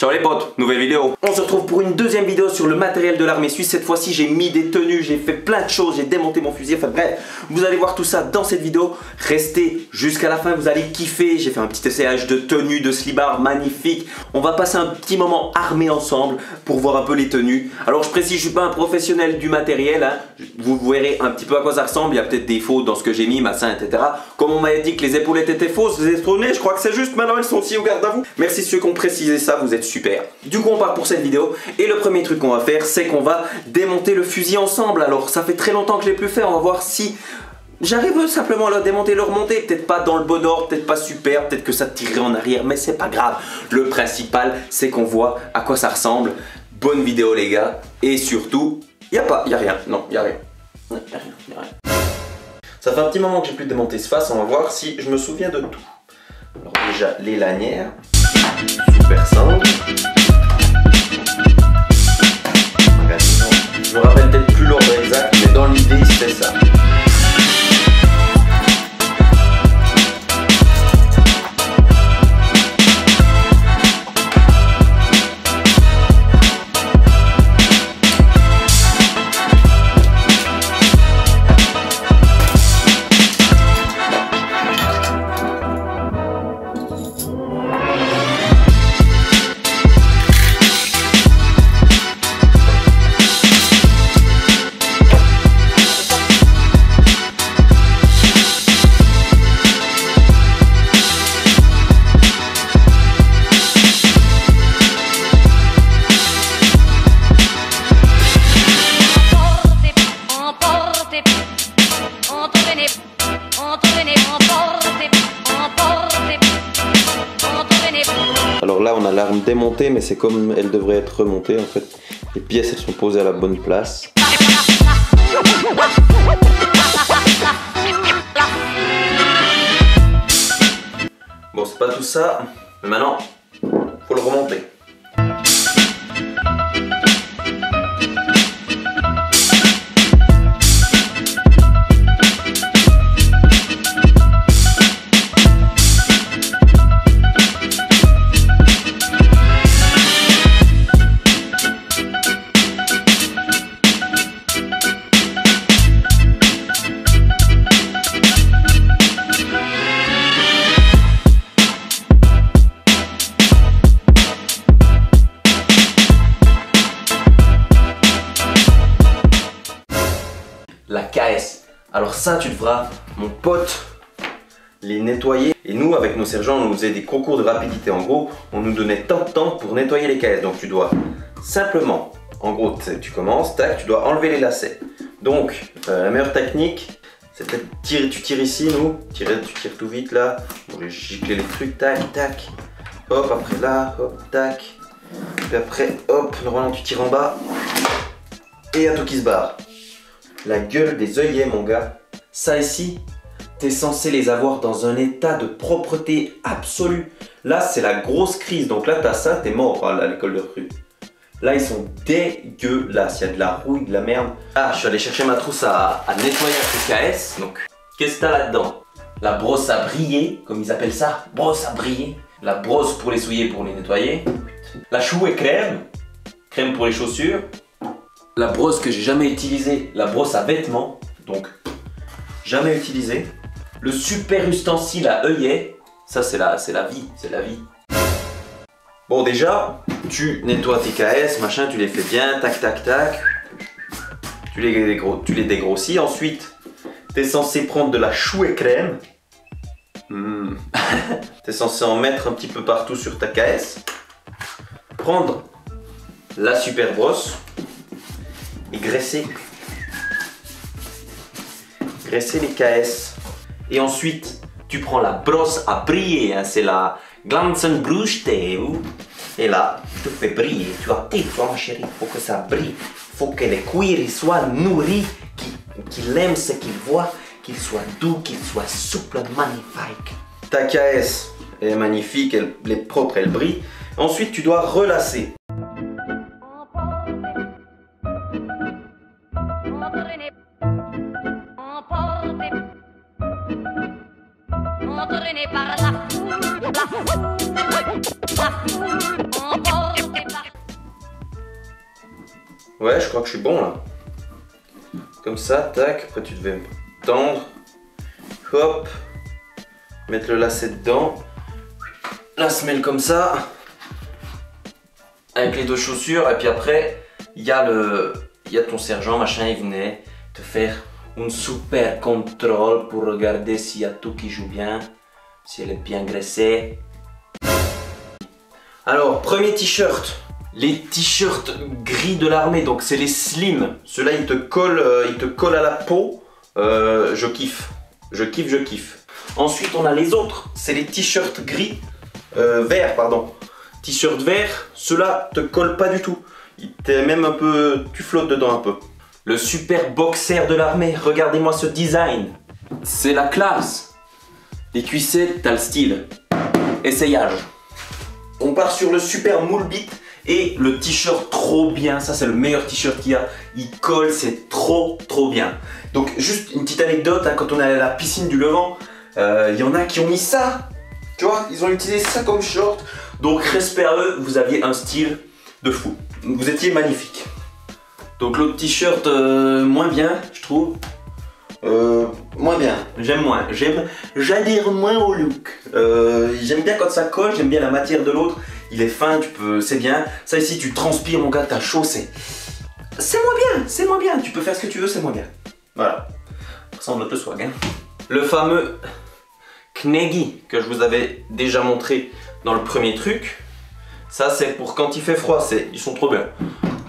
Ciao les potes, nouvelle vidéo. On se retrouve pour une deuxième vidéo sur le matériel de l'armée suisse. Cette fois-ci j'ai mis des tenues, j'ai fait plein de choses, j'ai démonté mon fusil. Enfin bref, vous allez voir tout ça dans cette vidéo. Restez jusqu'à la fin, vous allez kiffer. J'ai fait un petit essayage de tenues, de slibard magnifique. On va passer un petit moment armé ensemble pour voir un peu les tenues. Alors je précise, je suis pas un professionnel du matériel, hein. Vous verrez un petit peu à quoi ça ressemble. Il y a peut-être des fautes dans ce que j'ai mis, machin, etc. Comme on m'avait dit que les épaulettes étaient fausses, vous êtes étonnés, je crois que c'est juste. Maintenant elles sont aussi au garde à vous. Merci ceux qui ont précisé ça, vous êtes super. Du coup on part pour cette vidéo et le premier truc qu'on va faire c'est qu'on va démonter le fusil ensemble. Alors ça fait très longtemps que je l'ai plus fait, on va voir si j'arrive simplement à le démonter, le remonter. Peut-être pas dans le bon ordre, peut-être pas super, peut-être que ça tirerait en arrière, mais c'est pas grave. Le principal c'est qu'on voit à quoi ça ressemble. Bonne vidéo les gars, et surtout, y a rien, non, y a rien. Y a rien. Ça fait un petit moment que j'ai plus démonté ce face, on va voir si je me souviens de tout. Alors déjà les lanières, super simple. Je me rappelle peut-être plus l'ordre exact, mais dans l'idée c'était ça. Alors là on a l'arme démontée, mais c'est comme elle devrait être remontée en fait. Les pièces elles sont posées à la bonne place. Bon c'est pas tout ça, mais maintenant faut le remonter. La KS. Alors ça tu devras, mon pote, les nettoyer. Et nous avec nos sergents on nous faisait des concours de rapidité. En gros on nous donnait tant de temps pour nettoyer les KS. Donc tu dois simplement, en gros tu commences, tac, tu dois enlever les lacets. Donc la meilleure technique c'est peut-être tu tires ici, tu tires tout vite là. Bon, j'ai giclé les trucs, tac, tac. Hop, après là, hop, tac. Puis après, hop, normalement tu tires en bas. Et à tout qui se barre. La gueule des œillets mon gars, ça ici, t'es censé les avoir dans un état de propreté absolue. Là c'est la grosse crise, donc là t'as ça, t'es mort à l'école de rue. Là ils sont dégueulasses, il y a de la rouille, de la merde. Ah je suis allé chercher ma trousse à nettoyer avec KS, donc qu'est-ce que t'as là-dedans? La brosse à briller, comme ils appellent ça, brosse à briller. La brosse pour les souiller, pour les nettoyer. La chouette et crème pour les chaussures. La brosse que j'ai jamais utilisée, la brosse à vêtements, donc jamais utilisée. Le super ustensile à œillet, ça c'est la vie, c'est la vie. Bon déjà, tu nettoies tes KS, machin, tu les fais bien, tac tac tac. Tu les dégrossis, ensuite t'es censé prendre de la chouette crème. T'es censé en mettre un petit peu partout sur ta KS. Prendre la super brosse. Et graisser les KS. Et ensuite, tu prends la brosse à briller, hein, c'est la Glanzenbrüste. Et là, tu te fais briller. Tu vois, ma chérie, il faut que ça brille. Il faut que les cuirs soient nourris, qu'il aime ce qu'il voit, qu'il soit doux, qu'il soit souple, magnifique. Ta KS est magnifique, elle est propre, elle brille. Ensuite, tu dois relasser. entraîné par la foule, Ouais, je crois que je suis bon là. Comme ça, tac. Après, tu devais tendre. Hop. Mettre le lacet dedans. La semelle comme ça. Avec les deux chaussures. Et puis après, il y a ton sergent, machin, il venait te faire un super contrôle pour regarder s'il y a tout qui joue bien. Si elle est bien graissée. Alors, premier t-shirt. Les t-shirts gris de l'armée, donc c'est les slim. Ceux-là, ils te collent à la peau. Je kiffe. Je kiffe. Ensuite, on a les autres. C'est les t-shirts gris. Vert, pardon. T-shirt vert. Ceux-là te collent pas du tout. T'es même un peu... Tu flottes dedans un peu. Le super boxer de l'armée. Regardez-moi ce design. C'est la classe. Les cuissettes, t'as le style. Essayage. On part sur le super moule bit. Et le t-shirt trop bien, ça c'est le meilleur t-shirt qu'il y a. Il colle, c'est trop bien. Donc juste une petite anecdote, hein, quand on est à la piscine du Levant, il y en a qui ont mis ça. Tu vois, ils ont utilisé ça comme short. Donc respect à eux, vous aviez un style de fou. Vous étiez magnifique. Donc l'autre t-shirt moins bien, je trouve. Moins bien, j'aime moins. J'adhère moins au look. J'aime bien quand ça colle, j'aime bien la matière de l'autre. Il est fin, c'est bien. Ça ici, tu transpires, mon gars, t'as chaud, c'est moins bien. Tu peux faire ce que tu veux, c'est moins bien. Voilà. Ça ressemble à le swag, hein. Le fameux Kneggy que je vous avais déjà montré dans le premier truc. Ça, c'est pour quand il fait froid. Ils sont trop bien.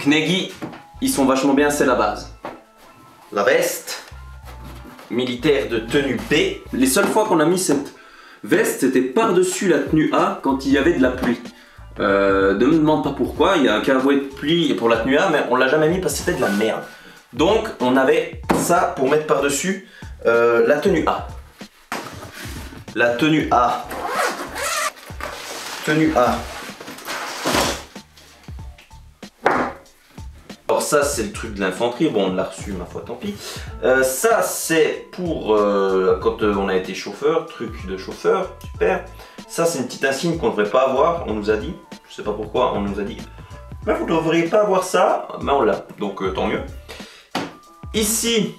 Kneggy, ils sont vachement bien, c'est la base. La veste militaire de tenue B. Les seules fois qu'on a mis cette veste, c'était par-dessus la tenue A quand il y avait de la pluie. Ne me demande pas pourquoi, il y a un cavouet de pluie pour la tenue A, mais on l'a jamais mis parce que c'était de la merde. Donc on avait ça pour mettre par-dessus la tenue A. La tenue A. Tenue A. Alors ça c'est le truc de l'infanterie, bon on l'a reçu ma foi tant pis. Ça c'est pour quand on a été chauffeur, truc de chauffeur, super. Ça c'est une petite insigne qu'on ne devrait pas avoir, on nous a dit, je sais pas pourquoi on nous a dit. Mais vous ne devriez pas avoir ça, mais on l'a, donc tant mieux. Ici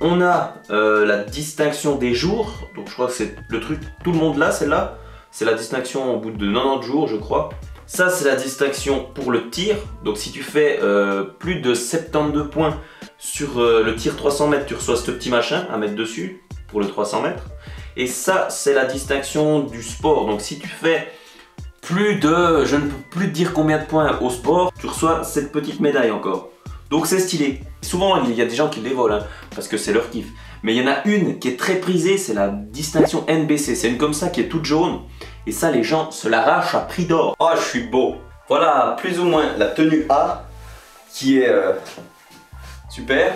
on a la distinction des jours, donc je crois que c'est le truc, tout le monde l'a celle-là. C'est la distinction au bout de 90 jours je crois. Ça c'est la distinction pour le tir, donc si tu fais plus de 72 points sur le tir 300 mètres, tu reçois ce petit machin à mettre dessus pour le 300 mètres. Et ça c'est la distinction du sport, donc si tu fais plus de, je ne peux plus te dire combien de points au sport, tu reçois cette petite médaille encore. Donc c'est stylé. Souvent il y a des gens qui les volent, hein, parce que c'est leur kiff. Mais il y en a une qui est très prisée, c'est la distinction NBC, c'est une comme ça qui est toute jaune. Et ça, les gens se l'arrachent à prix d'or. Oh, je suis beau. Voilà, plus ou moins la tenue A qui est super.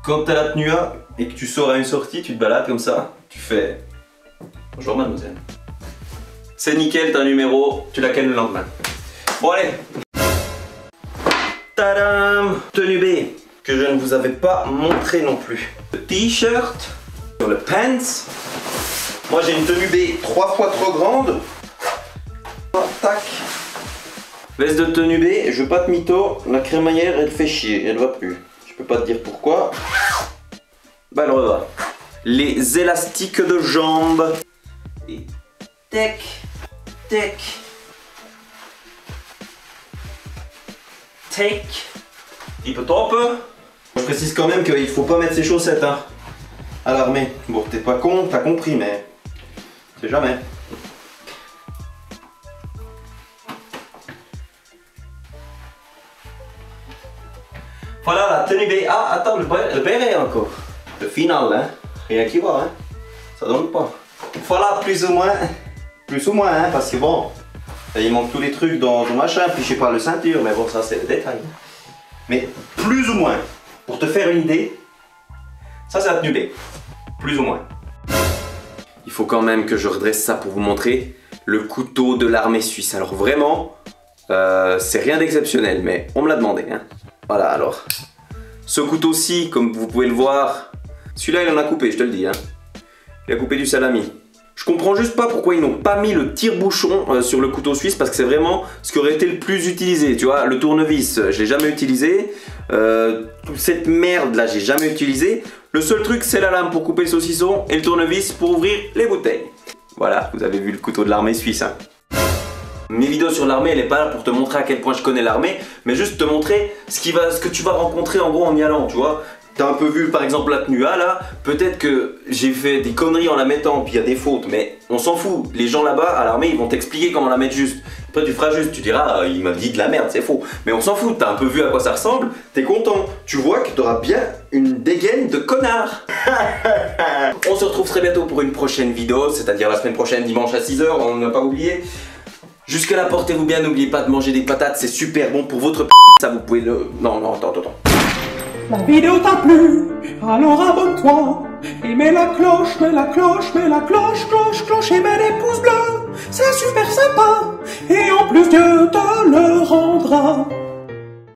Quand tu as la tenue A et que tu sors à une sortie, tu te balades comme ça, tu fais bonjour mademoiselle. C'est nickel, t'as un numéro, tu la calmes le lendemain. Bon, allez. Tadam! Tenue B que je ne vous avais pas montré non plus. Le t-shirt, sur le pants. Moi j'ai une tenue B 3 fois trop grande. Tac. Veste de tenue B, je veux pas de mytho, la crémaillère elle fait chier, elle va plus. Je peux pas te dire pourquoi. Bah elle va. Les élastiques de jambes. Et tec, tec, tec. Il peut trop peu. Je précise quand même qu'il faut pas mettre ses chaussettes hein, à l'armée. Bon t'es pas con, t'as compris mais... C'est jamais. Voilà la tenue B. Ah attends, le béret encore. Le final hein. Rien qui va hein. Ça donne pas. Voilà plus ou moins hein, parce que bon, il manque tous les trucs dans machin, puis je sais pas le ceinture, mais bon ça c'est le détail. Mais plus ou moins, pour te faire une idée, ça c'est la tenue B. Plus ou moins. Il faut quand même que je redresse ça pour vous montrer le couteau de l'armée suisse. Alors vraiment, c'est rien d'exceptionnel, mais on me l'a demandé. Hein. Voilà alors. Ce couteau-ci, comme vous pouvez le voir, celui-là il en a coupé, je te le dis. Hein. Il a coupé du salami. Je comprends juste pas pourquoi ils n'ont pas mis le tire-bouchon sur le couteau suisse, parce que c'est vraiment ce qui aurait été le plus utilisé. Tu vois, le tournevis, je l'ai jamais utilisé. Toute cette merde là, j'ai jamais utilisé. Le seul truc, c'est la lame pour couper le saucisson et le tournevis pour ouvrir les bouteilles. Voilà, vous avez vu le couteau de l'armée suisse. Hein. Mes vidéos sur l'armée, elle n'est pas là pour te montrer à quel point je connais l'armée, mais juste te montrer ce que tu vas rencontrer en gros en y allant, tu vois. T'as un peu vu par exemple la tenue A là, peut-être que j'ai fait des conneries en la mettant, puis il y a des fautes, mais on s'en fout. Les gens là-bas à l'armée, ils vont t'expliquer comment la mettre juste. Après tu feras juste, tu diras il m'a dit de la merde, c'est faux. Mais on s'en fout, t'as un peu vu à quoi ça ressemble, t'es content. Tu vois que t'auras bien une dégaine de connard. On se retrouve très bientôt pour une prochaine vidéo, c'est-à-dire la semaine prochaine, dimanche à 6 h, on n'a pas oublié. Jusque là, portez-vous bien, n'oubliez pas de manger des patates, c'est super bon pour votre p***, ça vous pouvez le... Non, attends. La vidéo t'a plu, alors abonne-toi et mets la cloche, et mets des pouces bleus, c'est super sympa et en plus Dieu te le rendra.